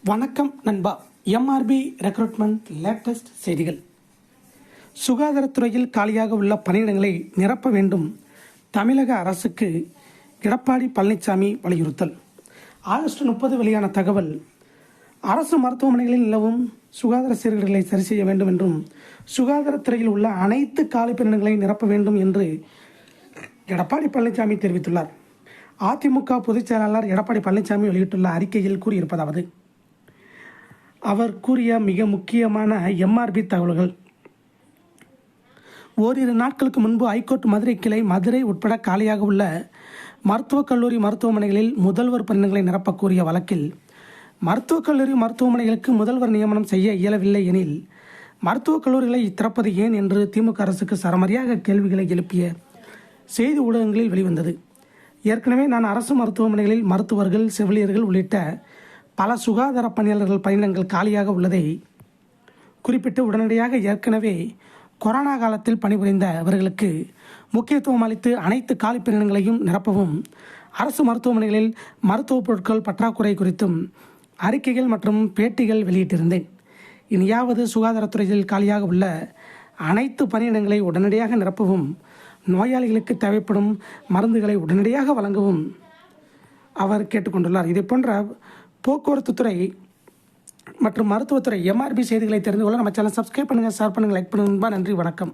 வணக்கம் நண்பா. MRP recruitment latest செய்திகள். சுகாதாரத்துறையில் காலியாக உள்ள பணியிடங்களை நிரப்ப வேண்டும். தமிழக அரசுக்கு எடப்பாடி பழனிசாமி வலியுறுத்தல். ஆகஸ்ட் 30 வெளியான தகவல். அரசு மருத்துவமனைகளில் நிலவும் சுகாதார சீர்கேடுகளை சரி செய்ய வேண்டும் என்றும் சுகாதாரத்துறையில் உள்ள அனைத்து காலி பணியிடங்களை நிரப்ப வேண்டும் என்று எடப்பாடி பழனிசாமி தெரிவித்துள்ளார். அதிமுக பொதுச் செயலாளர் எடப்பாடி பழனிசாமி வெளியிட்டுள்ள அறிக்கையில் கூறியிருப்பதாவது: அவர் கூறிய மிக முக்கியமான எம்ஆர்பி தகவல்கள். ஓரிரு நாட்களுக்கு முன்பு ஐகோர்ட் மதுரை கிளை மதுரை உட்பட காலியாக உள்ள மருத்துவக் கல்லூரி மருத்துவமனைகளில் முதல்வர் பணியிடங்களை நிரப்ப கூறிய வழக்கில் மருத்துவக் கல்லூரி மருத்துவமனைகளுக்கு முதல்வர் நியமனம் செய்ய இயலவில்லை எனில் மருத்துவக் கல்லூரிகளை திறப்பது ஏன் என்று திமுக அரசுக்கு சரமாரியாக கேள்விகளை எழுப்பிய செய்தி ஊடகங்களில் வெளிவந்தது. ஏற்கனவே நான் அரசு மருத்துவமனைகளில் மருத்துவர்கள், செவிலியர்கள் உள்ளிட்ட பல சுகாதார பணியாளர்கள் பணியிடங்கள் காலியாக உள்ளதை குறிப்பிட்டு உடனடியாக ஏற்கனவே கொரோனா காலத்தில் பணிபுரிந்த அவர்களுக்கு முக்கியத்துவம் அளித்து அனைத்து காலி பணியிடங்களையும் நிரப்பவும், அரசு மருத்துவமனைகளில் மருத்துவப் பொருட்கள் பற்றாக்குறை குறித்தும் அறிக்கைகள் மற்றும் பேட்டிகள் வெளியிட்டிருந்தேன். இனியாவது சுகாதாரத்துறையில் காலியாக உள்ள அனைத்து பணியிடங்களை உடனடியாக நிரப்பவும், நோயாளிகளுக்கு தேவைப்படும் மருந்துகளை உடனடியாக வழங்கவும் அவர் கேட்டுக்கொண்டுள்ளார். இதே போன்ற போக்குவரத்து துறை மற்றும் மருத்துவத்துறை எம்ஆர்பி செய்திகளை தெரிந்து கொள்ள நம்ம சேனல் சப்ஸ்கிரைப் பண்ணுங்கள், ஷேர் பண்ணுங்கள், லைக் பண்ணுங்கள். நன்றி, வணக்கம்.